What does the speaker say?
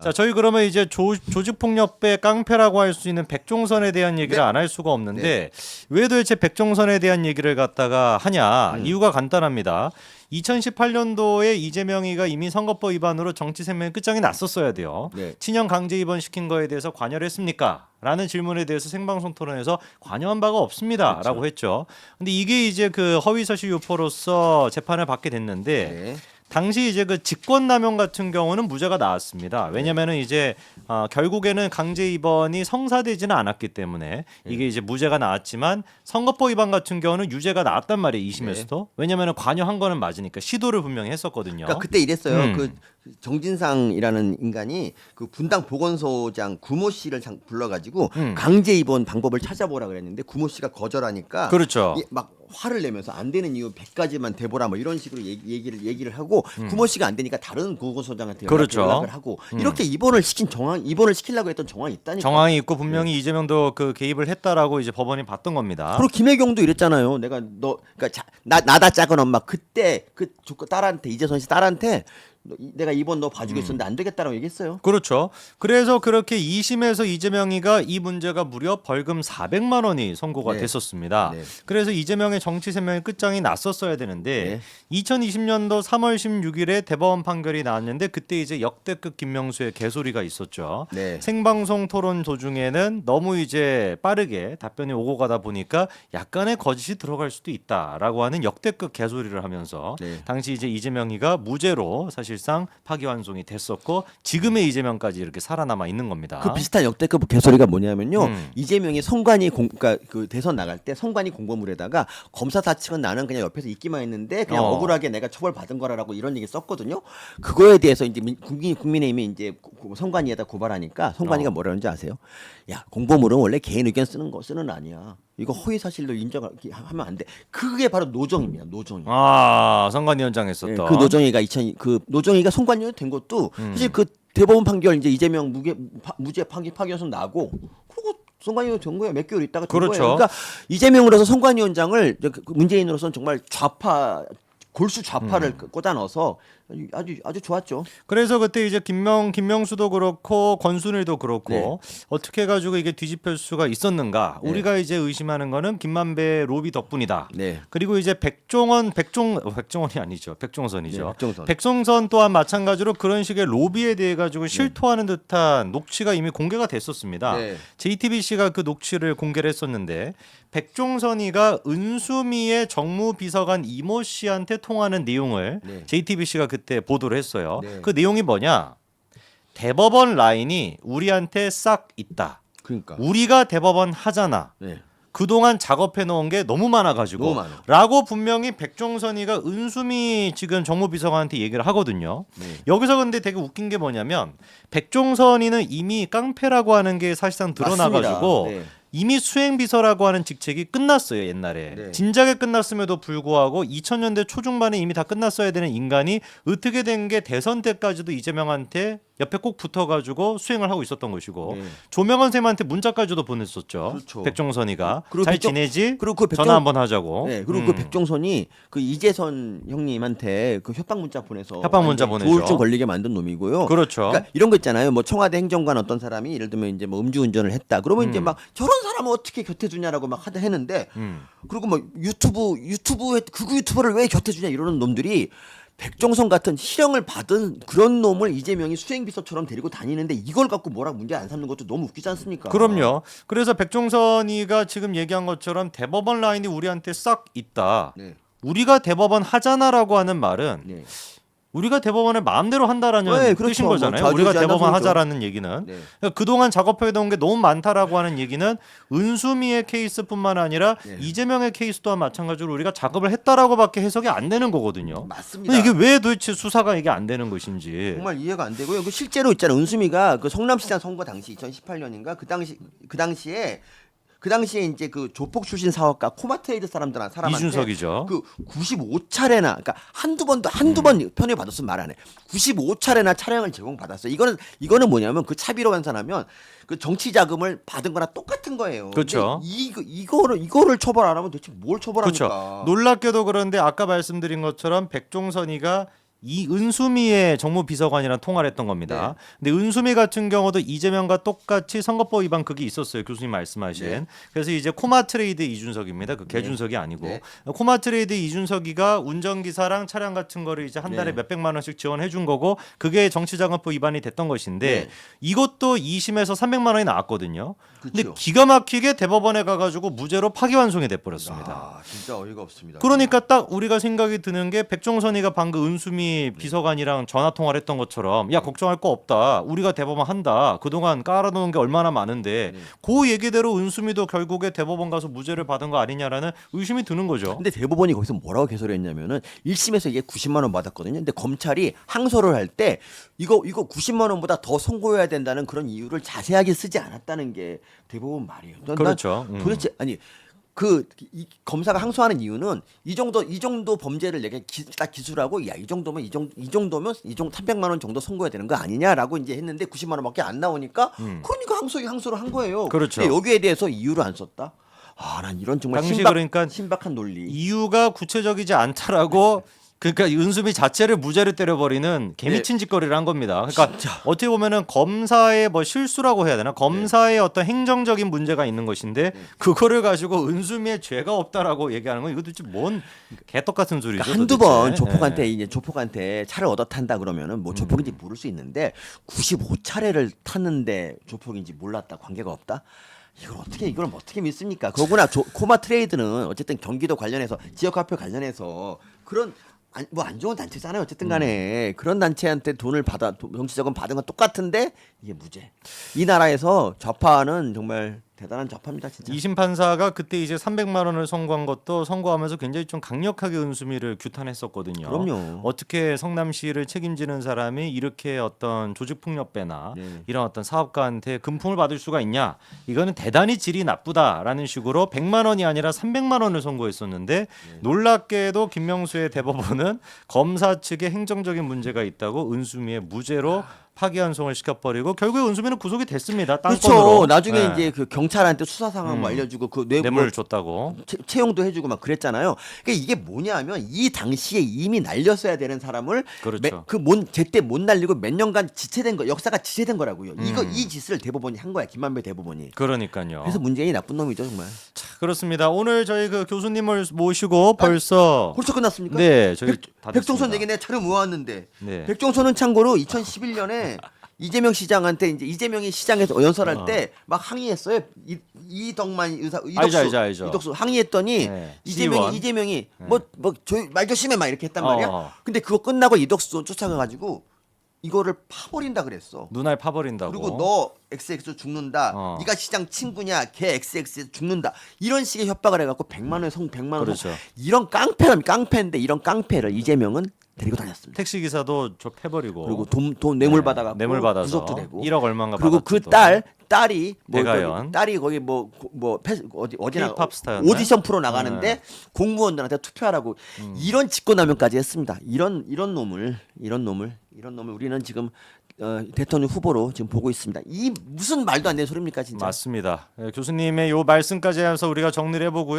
자, 저희 그러면 이제 조직폭력배 깡패라고 할 수 있는 백종선에 대한 얘기를 네. 안 할 수가 없는데 왜 도대체 백종선에 대한 얘기를 갖다가 하냐? 이유가 간단합니다. 2018년도에 이재명이가 이미 선거법 위반으로 정치 생명의 끝장이 났었어야 돼요. 네. 친형 강제 입원시킨 거에 대해서 관여를 했습니까? 라는 질문에 대해서 생방송 토론에서 관여한 바가 없습니다. 라고 했죠. 근데 이게 이제 그 허위사실 유포로서 재판을 받게 됐는데 네. 당시 이제 그 직권남용 같은 경우는 무죄가 나왔습니다. 왜냐면은 이제 결국에는 강제 입원이 성사되지는 않았기 때문에 이게 이제 무죄가 나왔지만 선거법 위반 같은 경우는 유죄가 나왔단 말이에요. 2심에서도. 왜냐면은 관여한 거는 맞으니까 시도를 분명히 했었거든요. 그러니까 그때 이랬어요. 음. 그 정진상이라는 인간이 그 분당 보건소장 구모 씨를 불러가지고 강제 입원 방법을 찾아보라 그랬는데 구모 씨가 거절하니까 그렇죠. 막 화를 내면서 안 되는 이유 100가지만 대보라 뭐 이런 식으로 얘기를 하고 구모 씨가 안 되니까 다른 보건소장한테 그렇죠. 연락을 하고 이렇게 입원을 시키려고 했던 정황이 있다니까. 정황이 있고 분명히 이재명도 그 개입을 했다라고 이제 법원이 봤던 겁니다. 그리고 김혜경도 이랬잖아요. 그러니까 나다 작은 엄마 그때 그 딸한테 이재선 씨 딸한테 내가 이번 너 봐주겠었는데 안 되겠다라고 얘기했어요. 그렇죠. 그래서 그렇게 2심에서 이재명이가 이 문제가 무려 벌금 400만 원이 선고가 네. 됐었습니다. 네. 그래서 이재명의 정치 생명의 끝장이 났었어야 되는데 네. 2020년도 3월 16일에 대법원 판결이 나왔는데 그때 이제 역대급 김명수의 개소리가 있었죠. 네. 생방송 토론 도중에는 너무 이제 빠르게 답변이 오고 가다 보니까 약간의 거짓이 들어갈 수도 있다라고 하는 역대급 개소리를 하면서 네. 당시 이제 이재명이가 무죄로 사실상 파기환송이 됐었고 지금의 이재명까지 이렇게 살아남아 있는 겁니다. 그 비슷한 역대급 개소리가 뭐냐면요. 음. 이재명이 그러니까 그 대선 나갈 때 선관위 공보물에다가 검사 사측은 나는 그냥 옆에서 있기만 했는데 그냥 억울하게 내가 처벌받은 거라고 이런 얘기 썼거든요. 그거에 대해서 이제 국민의힘이 이제 선관위에다 고발하니까 선관위가 뭐라는지 아세요? 야, 공보물은 원래 개인 의견 쓰는 아니야. 이거 허위 사실로 인정하면 안 돼. 그게 바로 노정입니다. 노정이. 선관위원장 했었던 그 노정이가 노정이가 선관위원 된 것도 사실 그 대법원 판결 이제 이재명 무죄 파기환송 나고 그리고 선관위원 된 거예요. 몇 개월 있다가 된 그렇죠. 거예요. 그러니까 이재명으로서 선관위원장을 문재인으로서는 정말 골수 좌파를 꽂아 넣어서 아주 좋았죠. 그래서 그때 이제 김명수도 그렇고 권순일도 그렇고 어떻게 해가지고 이게 뒤집힐 수가 있었는가? 우리가 이제 의심하는 거는 김만배 로비 덕분이다. 네. 그리고 이제 백종원이 아니죠. 백종선이죠. 네, 백종선. 백종선 또한 마찬가지로 그런 식의 로비에 대해 가지고 실토하는 듯한 녹취가 이미 공개가 됐었습니다. 네. JTBC가 그 녹취를 공개를 했었는데 백종선이가 은수미의 정무비서관 이모 씨한테 통하는 내용을 JTBC가 그때 보도를 했어요. 네. 그 내용이 뭐냐? 대법원 라인이 우리한테 싹 있다. 그러니까. 우리가 대법원 하잖아. 네. 그동안 작업해 놓은 게 너무 많아가지고 너무 많아. 라고 분명히 백종선이가 은수미 지금 정무비서관한테 얘기를 하거든요. 네. 여기서 근데 되게 웃긴 게 뭐냐면 백종선이는 이미 깡패라고 하는 게 사실상 드러나가지고 맞습니다. 네. 이미 수행비서라고 하는 직책이 끝났어요. 옛날에. 네. 진작에 끝났음에도 불구하고 2000년대 초중반에 이미 다 끝났어야 되는 인간이 어떻게 된 게 대선 때까지도 이재명한테 옆에 꼭 붙어가지고 수행을 하고 있었던 것이고 네. 조명원 쌤한테 문자까지도 보냈었죠. 그렇죠. 백종선이가 그리고 잘 백종- 지내지? 그리고 그 전화 한번 하자고. 네, 그리고 그 백종선이 그 이재선 형님한테 그 협박 문자 보내서 협박 문자 완전히 보내죠. 조울증 걸리게 만든 놈이고요. 그렇죠. 그러니까 이런 거 있잖아요. 뭐 청와대 행정관 어떤 사람이 예를 들면 이제 뭐 음주운전을 했다. 그러면 이제 막 저런 사람을 어떻게 곁에 두냐라고 막 했는데 그리고 뭐 극우 유튜버를 왜 곁에 두냐 이러는 놈들이 백종선 같은 실형을 받은 그런 놈을 이재명이 수행비서처럼 데리고 다니는데 이걸 갖고 뭐라 문제 안 삼는 것도 너무 웃기지 않습니까? 그럼요. 그래서 백종선이가 지금 얘기한 것처럼 대법원 라인이 우리한테 싹 있다. 네. 우리가 대법원 하잖아라고 하는 말은 네. 우리가 대법원을 마음대로 한다라는 네, 그렇죠. 뜻인 거잖아요. 뭐 우리가 좌지우지 대법원 않는 소리죠. 하자라는 얘기는 네. 그러니까 그동안 작업해 놓은 게 너무 많다라고 하는 얘기는 은수미의 케이스뿐만 아니라 이재명의 케이스 또한 마찬가지로 우리가 작업을 했다라고밖에 해석이 안 되는 거거든요. 맞습니다. 근데 이게 왜 도대체 수사가 이게 안 되는 것인지. 정말 이해가 안 되고요. 그 실제로 있잖아요. 은수미가 그 성남시장 선거 당시 2018년인가 그 당시에 이제 그 조폭 출신 사업가 코마트레이드 사람한테 이준석이죠. 그 95차례나 그러니까 한두 번 편을 받았으면 말 안 해. 95차례나 차량을 제공받았어요. 이거는 뭐냐면 그 차비로 환산하면 그 정치 자금을 받은 거나 똑같은 거예요. 그렇죠. 근데 이거를 처벌 안 하면 도대체 뭘 처벌합니까? 그렇죠. 놀랍게도 그런데 아까 말씀드린 것처럼 백종선이가 이 은수미의 정무비서관이랑 통화를 했던 겁니다. 근데 은수미 같은 경우도 이재명과 똑같이 선거법 위반 그게 있었어요. 교수님 말씀하신. 그래서 이제 코마트레이드 이준석입니다. 그 개준석이 아니고 코마트레이드 이준석이가 운전기사랑 차량 같은 거를 이제 한 달에 몇백만 원씩 지원해 준 거고 그게 정치자금법 위반이 됐던 것인데 이것도 2심에서 300만 원이 나왔거든요. 근데 그쵸. 기가 막히게 대법원에 가가지고 무죄로 파기환송이 돼버렸습니다. 아, 진짜 어이가 없습니다. 그러니까 딱 우리가 생각이 드는 게 백종선이가 방금 은수미 비서관이랑 전화 통화를 했던 것처럼 야 걱정할 거 없다. 우리가 대법원 한다. 그동안 깔아놓은 게 얼마나 많은데 그 얘기대로 은수미도 결국에 대법원 가서 무죄를 받은 거 아니냐라는 의심이 드는 거죠. 근데 대법원이 거기서 뭐라고 개설했냐면은 1심에서 이게 90만 원 받았거든요. 근데 검찰이 항소를 할 때 이거 90만 원보다 더 선고해야 된다는 그런 이유를 자세하게 쓰지 않았다는 게 대법원 말이에요. 난 그렇죠. 도대체 아니 이 검사가 항소하는 이유는 이 정도 범죄를 내가 딱 기술하고 야 이 정도면 이 정도 300만 원 정도 선고해야 되는 거 아니냐라고 이제 했는데 90만 원밖에 안 나오니까 그러니까 항소를 한 거예요. 그렇죠. 근데 여기에 대해서 이유를 안 썼다. 아, 난 이런 정말 당시 그러니까 신박한 논리. 이유가 구체적이지 않다라고 그러니까 은수미 자체를 무죄를 때려버리는 개미친 짓거리를 한 겁니다. 그러니까 어떻게 보면은 검사의 뭐 실수라고 해야 되나? 검사의 어떤 행정적인 문제가 있는 것인데 그거를 가지고 은수미의 죄가 없다라고 얘기하는 건 이거 도대체 뭔 개떡 같은 소리죠? 그러니까 한두 번 도대체. 조폭한테 이제 조폭한테 차를 얻어 탄다 그러면은 뭐 조폭인지 모를 수 있는데 95차례를 탔는데 조폭인지 몰랐다 관계가 없다. 이걸 어떻게 믿습니까? 그거구나. 코마 트레이드는 어쨌든 경기도 관련해서 지역화폐 관련해서 그런 뭐 안 좋은 단체잖아요. 어쨌든 간에 그런 단체한테 돈을 정치자금 받은 건 똑같은데 이게 무죄. 이 나라에서 좌파는 정말 대단한 좌파입니다, 진짜. 2심 판사가 그때 이제 300만 원을 선고한 것도 선고하면서 굉장히 좀 강력하게 은수미를 규탄했었거든요. 그럼요. 어떻게 성남시를 책임지는 사람이 이렇게 어떤 조직폭력배나 이런 어떤 사업가한테 금품을 받을 수가 있냐? 이거는 대단히 질이 나쁘다라는 식으로 100만 원이 아니라 300만 원을 선고했었는데 놀랍게도 김명수의 대법원은 검사 측에 행정적인 문제가 있다고 은수미의 무죄로 파기환송을 시켜버리고 결국에 은수미는 구속이 됐습니다. 땅건으로. 그렇죠. 나중에 네. 이제 그 경찰한테 수사 상황 뭐 알려주고 그 뇌물 줬다고. 채용도 해주고 막 그랬잖아요. 그러니까 이게 뭐냐면 이 당시에 이미 날렸어야 되는 사람을 그렇죠. 제때 못 날리고 몇 년간 지체된 거 역사가 지체된 거라고요. 이 짓을 대법원이 한 거야. 김만배 대법원이. 그러니까요. 그래서 문재인이 나쁜 놈이죠 정말. 그렇습니다. 오늘 저희 그 교수님을 모시고 벌써 끝났습니까? 네, 저희 다 백종선 됐습니다. 얘기 내가 촬영 모았는데 네. 백종선은 참고로 2011년에 이재명 시장한테 이제 이재명이 시장에서 연설할 때 막 항의했어요. 이덕만 의사 알죠. 이덕수 항의했더니 네. 이재명이 뭐 저희 말 조심해 막 이렇게 했단 말이야. 어. 근데 그거 끝나고 이덕수 쫓아가가지고 이거를 파버린다 그랬어. 눈알 파버린다고. 그리고 너 XX 죽는다. 어. 네가 시장 친구냐? 걔 XX 죽는다. 이런 식의 협박을 해갖고 100만 원 그렇죠. 이런 깡패인데 이런 깡패를 이재명은 데리고 다녔습니다. 택시 기사도 저 패버리고. 그리고 돈 뇌물 네, 받아갖고 뇌물 받아서 구속도 되고 1억 얼마인가 그리고 그 받았죠, 또. 딸이 대가연. 딸이 거기 어디나 K-pop 스타였나? 오디션 프로 나가는데 공무원들한테 투표하라고 이런 직권남용까지 했습니다. 이런 놈을 우리는 지금 대통령 후보로 지금 보고 있습니다. 이 무슨 말도 안 되는 소리입니까 진짜. 맞습니다. 교수님의 요 말씀까지 하면서 우리가 정리를 해보고요.